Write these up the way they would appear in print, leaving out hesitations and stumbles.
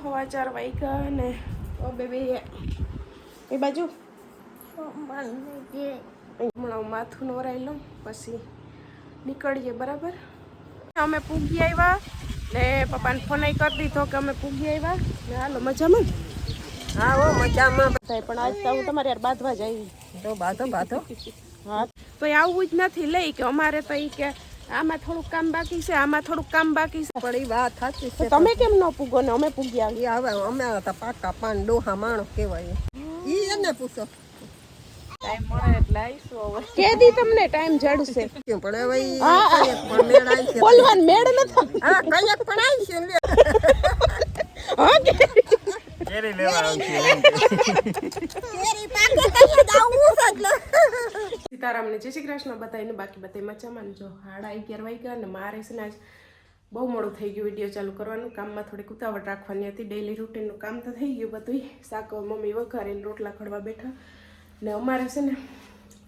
હવા 4 વાગ્યા ને બે એ બાજુ હમણાં માથું નવરાઈ લઉં પછી નીકળીએ બરાબર. અમે પૂગી આવ્યા ને પપ્પાને ફોન કરી દીધો કે અમે પૂગી આવ્યા ને હાલો મજામાં. હા હો મજામાં પણ આજ તો હું તમારે યાર બાંધવા જ આવી. તો બાધો હા તો આવું જ નથી લઈ કે અમારે તો કે આમાં થોડુંક કામ બાકી છે, આમાં થોડુંક કામ બાકી છે. પણ એ વાત સાચી છે. તમે કેમ ન પૂગો ને અમે પૂગી આવી? હવે અમે હતા પાકા પાન ડોહા માણસ કહેવાય. ઈ એને પૂછો ટાઈમ મળે એટલે આવીશું હવે. કેદી તમને ટાઈમ જડશે પણ હવે પણ મેળ આવી છે. બોલવાનું મેળ નથી. હા કઈક પણ આવી છે લે. હા કેરી લેવા આવશે કેરી પાકે કઈ દાવું છે એટલે. સીતારામને જય શ્રી કૃષ્ણ બધાને. બાકી બધા મજામાં જો 11:30 વાગ્યા ને મારે છે ને આજ બહુ મોડું થઈ ગયું વિડીયો ચાલુ કરવાનું. કામમાં થોડીક ઉતાવળ રાખવાની હતી. ડેલી રૂટીનનું કામ તો થઈ ગયું બધું. શાક મમ્મી વઘારીને રોટલા ખડવા બેઠા ને અમારે છે ને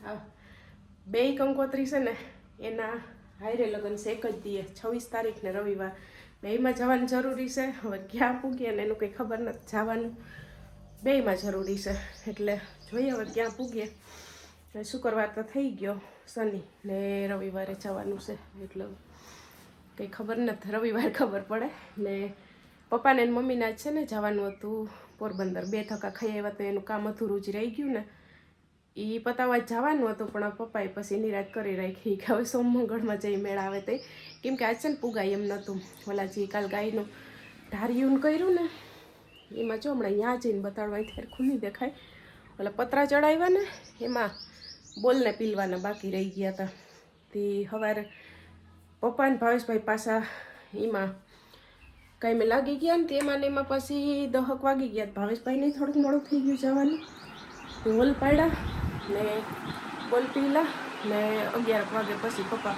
આ 2 કંકોત્રી છે ને એના હાયરે લગ્ન છે એક જ દીએ 26 તારીખ ને રવિવાર. બેયમાં જવાનું જરૂરી છે. હવે ક્યાં પૂગીએ ને એનું કંઈ ખબર નથી. જવાનું બેયમાં જરૂરી છે એટલે જોઈએ હવે ક્યાં પૂગીએ. શુક્રવાર તો થઈ ગયો, શનિ ને રવિવારે જવાનું છે એટલે કંઈ ખબર નથી. રવિવાર ખબર પડે. ને પપ્પાને મમ્મીને જ છે ને જવાનું હતું પોરબંદર. 2 ધક્કા ખાઈ આવ્યા તો એનું કામ અધૂરું જ રહી ગયું ને એ પતાવવા જવાનું હતું. પણ પપ્પાએ પછી નિરાશ કરી રાખી કે હવે સોમ મંગળમાં જઈ મેળ આવે તે. કેમ કે આજ છે ને પૂગાય એમ નહોતું. ઓલા જે કાલ ગાયનું ઢારિયું કર્યું ને એમાં જો હમણાં ત્યાં જઈને બતાડવા ત્યારે ખુલ્લી દેખાય. ઓલા પતરા ચડાવ્યા ને એમાં બોલને પીલવાના બાકી રહી ગયા હતા. તે સવારે પપ્પા ને ભાવેશભાઈ પાછા એમાં કાંઈ મેં લાગી ગયા ને તેમાં ને એમાં પછી 10 વાગી ગયા. ભાવેશભાઈને થોડુંક મોડું થઈ ગયું જવાનું. હોલ પાડ્યા ને બોલ પીલા ને 11 વાગે પછી પપ્પા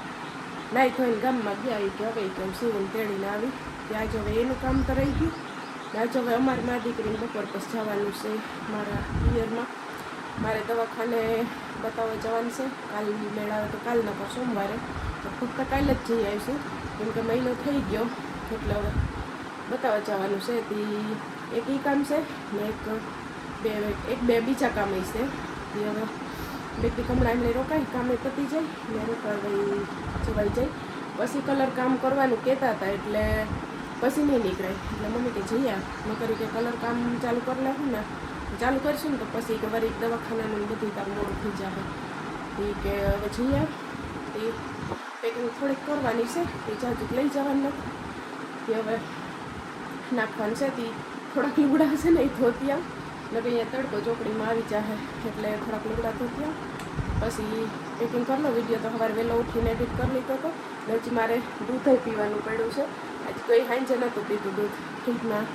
નાહી ધોઈને ગામમાં ગયા. કે હવે કેમ સીવન તેડીને આવી ત્યાં જ હવે એનું કામ તો રહી ગયું. આજ હવે અમારી મા દીકરીને બપોર પછી જવાનું છે મારા પિયરમાં. મારે દવાખાને બતાવવા જવાનું છે. કાલ મેળાવે તો કાલના પર સોમવારે તો ફક્ત કાલે જ જઈ આવીશું. કેમ કે મહિનો થઈ ગયો એટલે હવે બતાવવા જવાનું છે. તે એક ઈ કામ છે ને એક બે બીજા કામ છે. તે હવે બેટી હમણાં એમને રોકાય કામે પતી જાય ને રોકાવાઈ જવાઈ જાય. પછી કલર કામ કરવાનું કહેતા હતા એટલે પછી નહીં નીકળાય. એટલે મમ્મી કે જઈએ ન કરી કે કલર કામ ચાલુ કરી નાખું ને ચાલુ કરીશું ને તો પછી કે વળી દવાખાનાનું બધું કામ મોડું થઈ જાય. એ કે હવે જઈએ એ પેકિંગ થોડીક કરવાની છે. એ જાજુ લઈ જવાનું નથી. તે હવે નાખવાનું છે. તે થોડાક લુગડા હશે ને એ ધોતી આવ ને અહીંયા તડકો ચોકડીમાં આવી જાય એટલે થોડાક લુગડા ધોતી આવ પછી પેકિંગ કરી લો. વિડીયો તો સવારે વહેલો ઉઠીને એડિટ કરી લીધો હતો. પછી મારે દૂધ પીવાનું પડ્યું છે. આજ કંઈ સાંજે નહોતું પીધું દૂધ. ફ્રીજમાં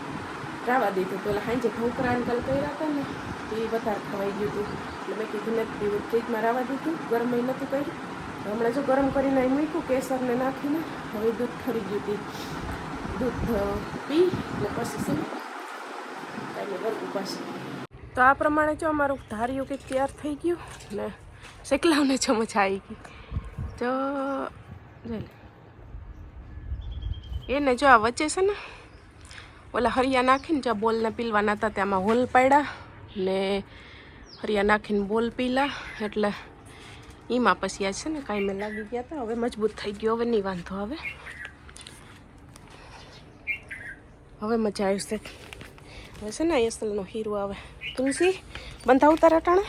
રાવા દીધું. પેલા સાંજે ઢોકરા અંકલ કર્યા હતા ને એ વધારે ખવાઈ ગયું હતું એટલે મેં કીધું નથી પીવું. ફ્રીજમાં રાવા દીધું. ગરમ નહોતું કર્યું. હમણાં જો ગરમ કરીને મૂક્યું કેસરને નાખીને હવે દૂધ ઠરી ગયું હતું. દૂધ પી ને પછી છે કાંઈ વર્ગું પાછું. તો આ પ્રમાણે જો અમારું ધાર્યું કંઈક તૈયાર થઈ ગયું ને શેકલાવને જો મજા આવી ગઈ. જો એને જો આ વચ્ચે છે ને ઓલા હરિયા નાખીને જો બોલને પીલવાના હતા ત્યાંમાં હોલ પાડ્યા ને હરિયા નાખીને બોલ પીલા એટલે એમાં પછી આ છે ને કાંઈ મેં લાગી ગયા હતા. હવે મજબૂત થઈ ગયો. હવે નહીં વાંધો આવે. હવે મજા આવશે. હવે છે ને અસલનો હીરો આવે. તુલસી બંધાવું તારા ટાણે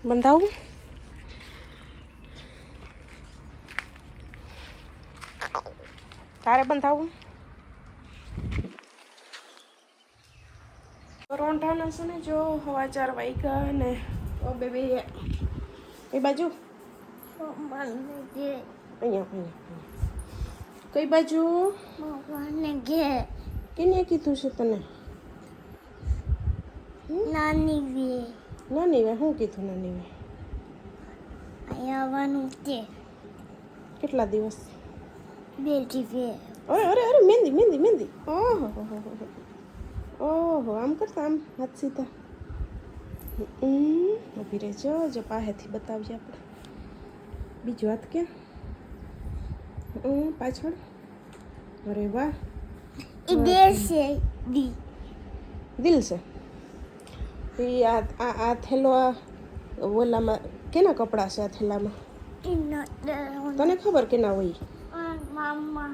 બંધાવું. તારે બંધાવું. રોંઢાના છે ને જો હવા 4 વાગ્યા ને બે કઈ બાજુ અહીંયા કઈ બાજુ કેને કીધું છે તને? નાની વે શું કીધું નાની વે? અહીંયા આવવાનું છે. કેટલા દિવસ? 2 દિવસ. અરે મહેંદી. ઓહો આમ કરતા આમ હાથ સીધા. ઊભી રહેજો જો પાસેથી બતાવીએ આપણે. બીજો હાથ ક્યાં? પાછળ. અરે વાહ. એ દેશે दी દિલ છે એ આ થેલો આ ઓલામાં કેના કપડાં છે આ થેલામાં इन्ना તને ખબર કે ના હોય मामा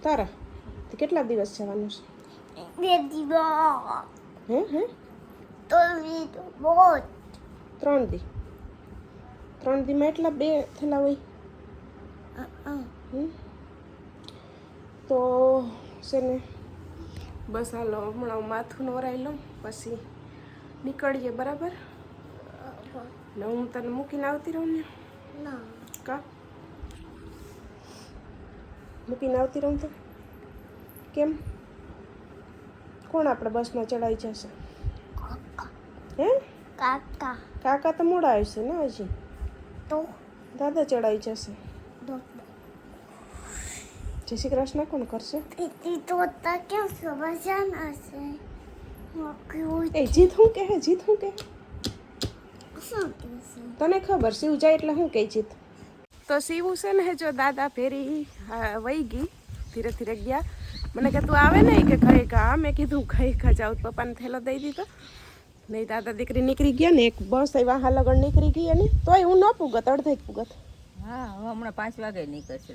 તારા તો કેટલા દિવસ જવાનું છે बेटी बहुत હે तो भी तो बहुत 3 દી 3 દીમાં એટલા 2 થેલા હોય હમ? તો છે ને બસ હાલો હમણાં હું માથું નવરાઈ લઉં પછી નીકળીએ બરાબર ને હું તને મૂકીને આવતી રહું ને ना કા મૂકીને આવતી રહું તો કેમ કોણ આપણે બસમાં ચડાવી જશે હે काका કાકા તો મોડા આવશે ને હજી तो દાદા ચડાવી જશે दो જય શ્રી કૃષ્ણ કોણ કરશે बेटी तोता क्या सुबह जाना से क्यों એ જીત હું કહે જીત હું કહે कैसे તને ખબર શિવ જાય એટલે હું કહી જીત તો શિવ છે ને જો દાદા ફેરી વહી ગઈ ધીરે ધીરે ગયા મને કે તું આવે ને કે ખાઈ ખા મેં કીધું ખાઈ ખા જાઉં પપ્પાને થેલો દઈ દીધો નહીં દાદા દીકરી નીકળી ગયા ને એક બસ વાહા લગન નીકળી ગઈ અને તોય હું ન પૂગત અડધે જ પૂગત હા હવે હમણાં 5 વાગે નીકળશે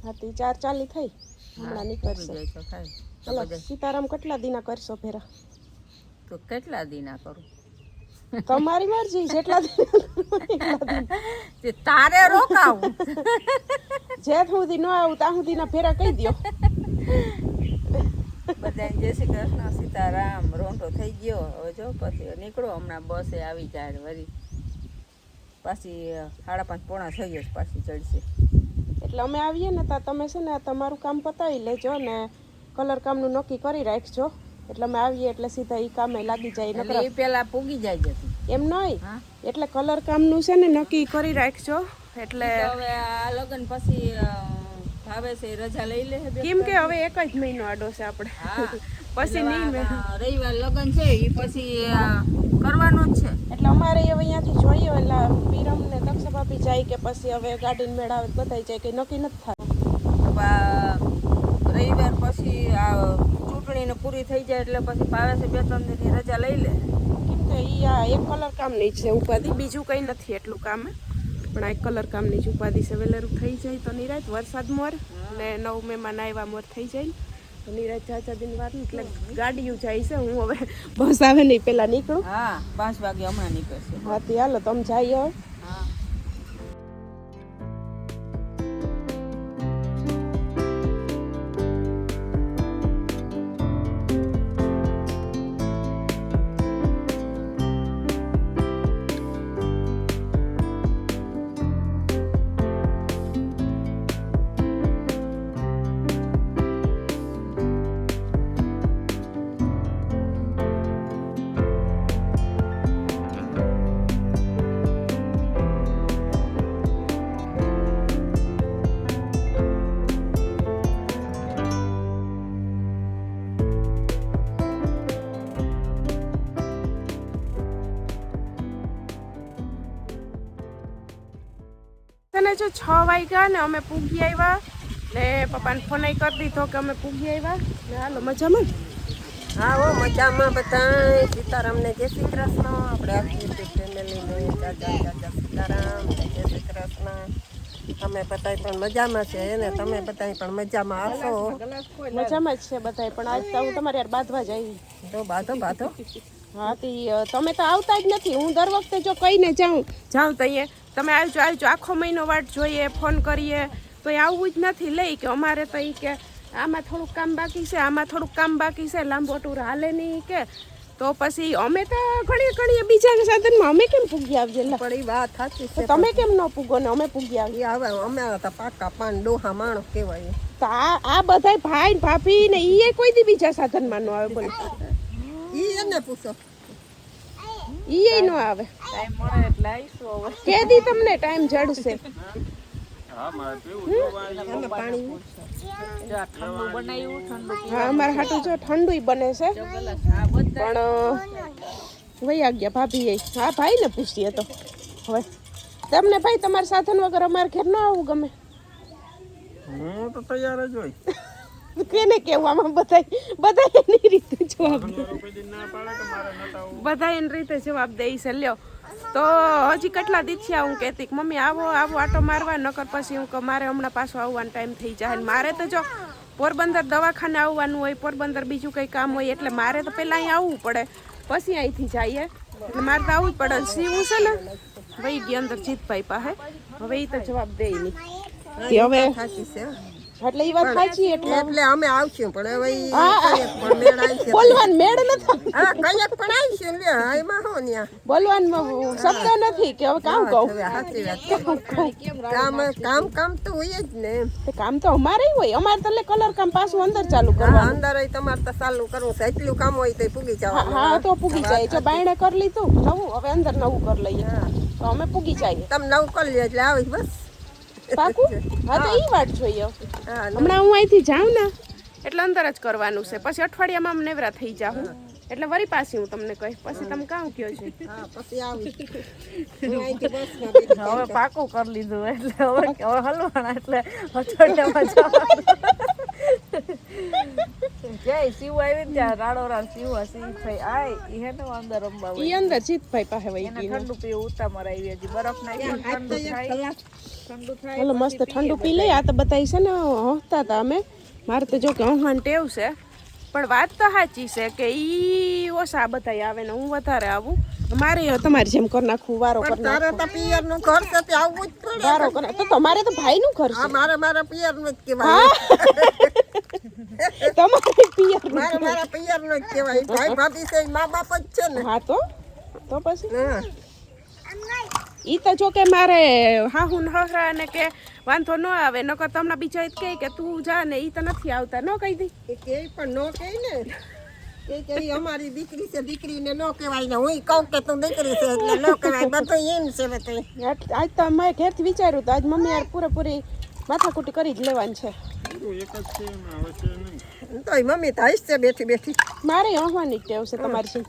હા તે 4:40 થઈ હમણાં નીકળશે જાય તો ખાય ચલો સીતારામ કેટલા દીના કરશો ફેરા તો કેટલા દી ના કરું તમારી મરજી જેટલા દિન તે તારે રોકાવું જે સુધી ન આવું ત્યાં સુધીના ફેરા કહી દો બધાને જય શ્રી કૃષ્ણ સીતારામ રોંઢો થઈ ગયો હવે જો પછી નીકળો હમણાં બસે આવી જાય વળી પાછી 5:30 પોણા થઈ જશે પાછી ચડશે એટલે અમે આવીએ ને તો તમે છે ને તમારું કામ પતાવી લેજો ને કલર કામનું નક્કી કરી રાખજો એટલે અમે આવીએ એટલે સીધા એ કામે લાગી જાય એટલે એ પેલા પૂગી જાય જતી એમ નહીં હા એટલે કલર કામનું છે ને નક્કી કરી રાખજો એટલે તો હવે આ લગ્ન પછી ભાવે છે એ રજા લઈ લે કેમ કે હવે એક જ મહિનો આડો છે આપણે હા પછી નહીં રવિવાર લગ્ન છે એ પછી કરવાનું જ છે એટલે અમારે હવે અહીંયાથી જોઈએ એટલે પીરમ ને દક્ષા ભાભી જાય કે પછી હવે ગાડીને મેળાવે બધાય જાય કે નક્કી નથી થાય રવિવાર પછી આ ચૂંટણીને પૂરી થઈ જાય એટલે પછી ભાવે છે 2-3 દિનની રજા લઈ લે કેમ કે ઈ આ એક કલર કામની જ છે ઉપાધિ બીજું કંઈ નથી એટલું કામ પણ આ એક કલર કામની જ ઉપાધિ છે વેલેરું થઈ જાય તો નિરાત વરસાદ મોર ને 9 મેમાં નાયવા મોર થઈ જાય તો નિરાત 4 દિન વાર એટલે ગાડીઓ જાય છે હું હવે બસ આવે નહીં પહેલાં નીકળું હા 5 વાગે હમણાં નીકળશે હા તે હાલો તમે જઈએ હવે હા તને જો 6 વાગ્યા ને અમે પૂગી આવ્યા ને પપ્પાને ફોન કરી દીધો કે અમે પૂગી આવ્યા ને હાલો મજામાં હા હો મજામાં બધા સીતારામને જય શ્રી કૃષ્ણ આપણે આખી યુટ્યુબ ફેમિલીને ચાચા સીતારામ જય શ્રી કૃષ્ણ અમે બધા પણ મજામાં છે ને તમે બધા પણ મજામાં આવશો મજામાં જ છે બધાય પણ આજ તો હું તમારી યાર બાંધવા જ આવી તો બાધો હા તી તમે તો આવતા જ નથી હું દર વખતે જો કહીને જાઉં તો અહીંયા તમે આવજો આખો મહિનો વાટ જોઈએ ફોન કરીએ તો એ આવવું જ નથી લઈ કે અમારે તો એ કે આમાં થોડુંક કામ બાકી છે આમાં થોડુંક કામ બાકી છે લાંબો ટૂર હાલે નહીં કે તો પછી અમે તો ઘણી બીજા સાધનમાં અમે કેમ પૂગી આવીએ પણ એ વાત સાચી છે તમે કેમ ન પૂગો ને અમે પૂગી આવીએ હવે અમે તો પાકા પાન ડોહા માણસ કહેવાય તો આ બધા ભાઈ ભાભી ને એ કોઈ દી બીજા સાધનમાં ન આવે બોલો ઈ એને પૂછો ઈ ન આવે ટાઈમ મળે એટલે આવીશું હવે કે દી તમને ટાઈમ જડશે હા મારે પીવું અમે પાણી જો આ ઠંડુ બનાવ્યું ઠંડુ હા અમારા હાટું જો ઠંડુ બને છે હા બધા પણ વૈયા ગયા ભાભી હા ભાઈ ને પૂછીએ તો હવે તમને ભાઈ તમારા સાધન વગર અમારે ઘેર ન આવવું ગમે હું તો તૈયાર જ હોય કેને કેવું આમાં બધા એની રીતે જવાબ દે મારું કોઈ દી ના પાડે કે મારે નતા આવું. બધા એની રીતે જવાબ દે છે લ્યો. તો હજી કેટલા દી થયા હું કહેતી કે મમ્મી આવો આટો મારવા, નકર પછી હું કહું મારે હમણાં પાછો આવવાનો ટાઈમ થઈ જાય. ને મારે તો જો પોરબંદર દવાખાને આવવાનું હોય, પોરબંદર બીજું કંઈ કામ હોય, એટલે મારે તો પહેલાં અહીં આવવું પડે, પછી અહીંથી જઈએ. એટલે મારે તો આવવું જ પડે. સીવું છે ને ભાઈ ગઈ અંદર જીતભાઈ પાસે, હવે એ તો જવાબ દે નહીં. હવે સાચી છે એટલે એ વાત સાચી. એટલે એટલે અમે આવશું પણ હવે ઈ કંઈક પણ મેળ આવશે. બોલવાનું મેળ નથી, હા કંઈક પણ આવશું લે એમાં હું ન્યા બોલવાનું શબ્દ નથી કે હવે કામ કહું. હવે સાચી વાત કામ તો હોય જ ને એમ. તે કામ તો અમારે હોય, અમારે તો એટલે કલર કામ પાછું અંદર ચાલુ હા, કરવાનું. અંદર ય તમારે તો ચાલુ કરવું છે, એટલું કામ હોય તો પૂગી જવાનું. હા તો પૂગી જાય. જો બાયણે કરી લીધું નવું, હવે અંદર નવું કરી લઈએ તો અમે પૂગી જઈએ. તમે નવું કરી લ્યો એટલે આવી બસ. પાકું? હા તો ઈ વાત જોઈએ. હા હમણાં હું અહીંથી જાઉં ને એટલે અંદર જ કરવાનું છે, પછી અઠવાડિયામાં અમે નેવરા થઈ જાઉં, એટલે વળી પાછી હું તમને કહીશ, પછી તમે કામ કયો છે. હા પછી આવી હું અહીંથી બસમાં બેઠી. હવે પાકું કરી લીધું એટલે હવે હલવાના એટલે અઠવાડિયામાં જવાનું. જય શિવ આવી ને ત્યાં રાડો રાડ શિવ થઈ આય ઈ હે ને અંદર રમવા ઈ અંદર જીતભાઈ પાસે વહી એને ગઈ. ઠંડુ પીવું ઉતામર આવી હજી બરફ નાખી ઠંડુ થાય ચાલો મસ્ત ઠંડુ પી લઈ. આ તો બધાય છે ને હસતા હતા અમે. મારે તો જો કે હસવાની ટેવ છે, પણ વાત તો સાચી છે કે ઈ ઓછા બધાય આવે ને હું વધારે આવું. મારે તમારી જેમ કરી નાખવું, વારો કરી પણ તારે તો પિયર નું ઘર છે તે આવવું જ પડે. વારો કરી તો તમારે તો ભાઈનું ઘર હા છે. મારા પિયર નું જ કહેવાય. તમારે પિયર મારા પિયર નું જ કહેવાય. ભાઈ ભાભી છે મા બાપ જ છે ને. હા તો પછી હા ઈ તો જો કે મારે હાહુ ને હહરા ને કે વાંધો ન આવે, નકર તમને બીજા કહે કે તું જા ને ઈ તો નથી આવતા, ન કહી દી. એ કે પણ નો કહે ને કે ઈ અમારી દીકરી છે, દીકરીને નો કહેવાય ને હું કહું કે તું દીકરી છે એટલે નો કહેવાય. બધું એમ છે બધું. આજ તો મેં ઘેરથી વિચાર્યું તો આજ મમ્મી યાર પૂરેપૂરી માથાકૂટી કરી જ લેવાની છે. બધું એક જ છે એમાં હવે છે નહીં. તોય મમ્મી તો હસશે બેઠી બેઠી. મારે હસવાની જ ટેવ છે તમારી છે.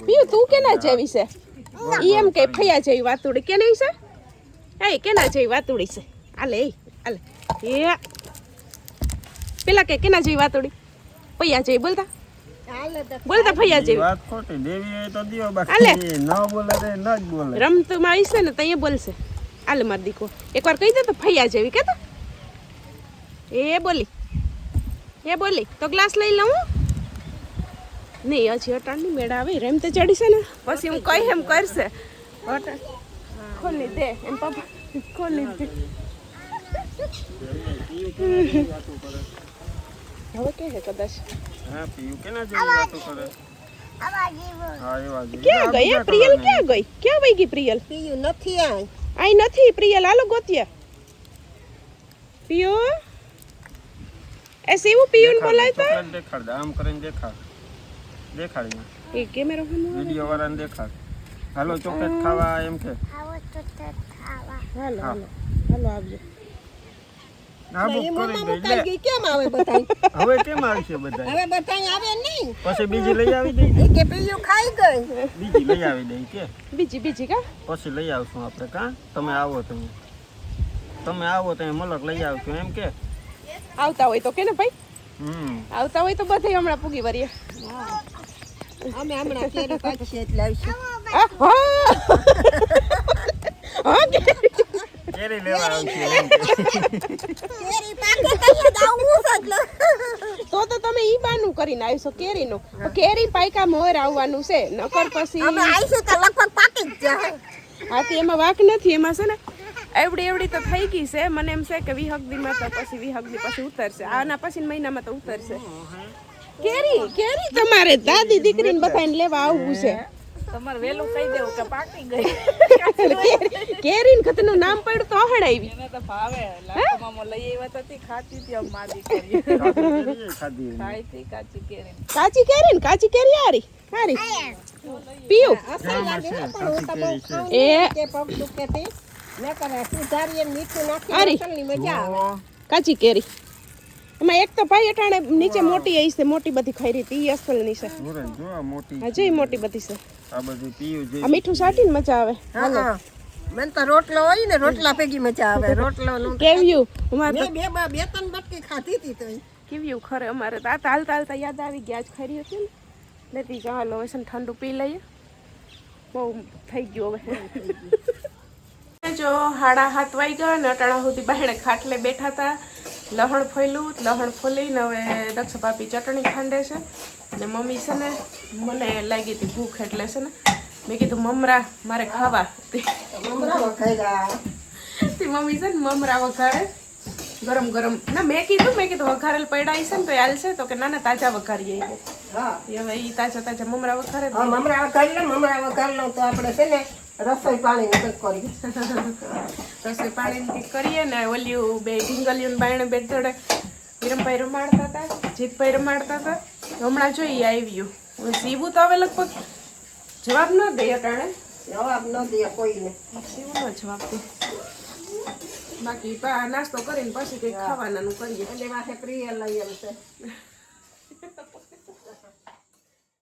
પીયું તું કેના જેવી છે? ઈ એમ કે ફૈયા જેવી વાતુડી કેની છે? એ કેના જેવી વાતુડી છે? આલે આલે એ પેલા કે કેના જેવી વાતુડી? ફૈયા જેવી બોલતા ફૈયા જેવી. વાત ખોટી દેવી હોય તો દિયો, હાલે. બાકી ન બોલે રે ન જ બોલે. રમતમાં આવી છે ને તો એ બોલશે. આલે માર દીકો એકવાર કહી દે તો ફૈયા જેવી કેતો. એ બોલી તો ગ્લાસ લઈ લઉં. નહીં હજી અટાણની મેળા આવી રેમ તો ચડી છે ને પછી હું કઈ એમ કરશે. ખોલી દે એમ પપ્પા ખોલી દે. હવે કે હે કદાચ હા પીયું કેના જેવી વાતો કરે. હા એવા જેવી. ક્યાં ગઈ એ પ્રિયલ? ક્યાં ગઈ? ક્યાં વઈ ગઈ પ્રિયલ? પીયું નથી આય. આઈ નથી પ્રિયલ. હાલો ગોતિયા. પિયો એ સીવું પિયુન બોલાય તો ચોકલેટ દેખાડ દે, આમ કરીને દેખાડી ના. એ કેમેરો વિડીયો વાળાને દેખાડ. હાલો ચોકલેટ ખાવા એમ કે. આવો તો તે ખાવા. હાલો આવજો. હા બુક એ કરી મોમાં દઈ મુકાઈ લે. ગઈ કેમ આવે બધાય? હવે કેમ આવશે બધા? હવે બધાય આવે નહીં. પછી બીજી લઈ આવી દઈ. એ કે પીયું ખાઈ ગઈ. બીજી લઈ આવી દઈ કે બીજી કા પછી લઈ આવશું આપણે. કા તમે આવો તો મલક લઈ આવશું એમ કે. આવતા હોય તો કે ને ભાઈ, આવતા હોય તો બધે હમણાં પૂગી વરીએ. અમે હમણાં કેરી પાકશે એટલે આવીશું. કેરી લેવા આવશું એમ કે. કેરી પાકે તો જાવું છે એટલે. તો તમે ઈ બાનું કરીને આવશો કેરીનું. કેરી પાયકા મોર આવવાનું છે, નકર પછી અમે આવીશું તો લગભગ પાકી જ જાય. હાથી એમાં વાક નથી. એમાં છે ને એવડી તો થઈ ગઈ છે. મને એમ છે કે વિહગદીમાં તો પછી વિહગદી પછી ઉતરશે. આના પછી મહિનામાં તો ઉતરશે. કેરી તમારે દાદી દીકરીને બધાને લેવા આવવું છે. તમારે વેલું કહી દેવું કે પાકી ગઈ. કેરીને ખતનું નામ પડ્યું તો હડાવી. એને તો ભાવે લાકડામાં લઈ આવ્યા હતી ખાતી હતી આમ માદી કરી ખાધી. ખાઈ હતી કાચી કેરી કાચી કેરી હારી પીયું આમાં છે કાચી કેરી છે. એ કે પગ દુખે તે ન કરે સુધારીએ મીઠું નાખી હારી. અસલની મજા આવે. કાચી કેરી એમાં એક તો ભાઈ અટાણે નીચે મોટી આવી છે, મોટી બધી ખાઈ રહી હતી. ઈ અસલની છે. સુરજ જો આ મોટી હજી મોટી બધી છે. આ બધી પીયું આ જે મીઠું સાટીને મજા આવે. હા મને તો રોટલો હોય ને રોટલા ભેગી મજા આવે રોટલો નું કેવ્યું અમારે બે ત્રણ બટકી ખાધી હતી તો કેવ્યું ખરે અમારે તો આ હાલતા હાલતા યાદ આવી ગયા આજ ખરી હતી ને લેતી ચાલો હવે છે ને ઠંડુ પી લઈએ બહુ થઈ ગયું હવે જો 7:30 વાગ્યા ને અટાણા સુધી બહાર ખાટલે બેઠા હતા લહણ ફોલ્યું લહણ ફોલીને હવે દક્ષ ભાભી ચટણી ખાંડે છે ને મમ્મી છે ને મને લાગી હતી ભૂખ એટલે છે ને મેં કીધું મમરા મારે ખાવા તે મમ્મી છે ને મમરા વઘારે ગરમ ગરમ ના મેં કીધું વઘારેલ પડાઈ છે ને તો હાલશે તો કે ના તાજા વઘારીએ હવે એ તાજા મમરા વઘારે મમરા વઘારી લો તો આપણે છે ને રસોઈ પાણી કંઈક કરીએ રસોઈ પાણી કરીએ ને ઓલ્યું બે ઢીંગલિયું બાયણે બે જોડે વિરમભાઈ રમાડતા હતા જીતભાઈ રમાડતા હતા હમણાં જોઈએ આવ્યું સીવું તો હવે લગભગ જવાબ ન દે અટાણે જવાબ ન દે કોઈને સીવું ન જવાબ દે બાકી નાસ્તો કરીને પછી કંઈક ખાવાનાનું કરીએ એટલે વાસે પ્રિય લઈ આવશે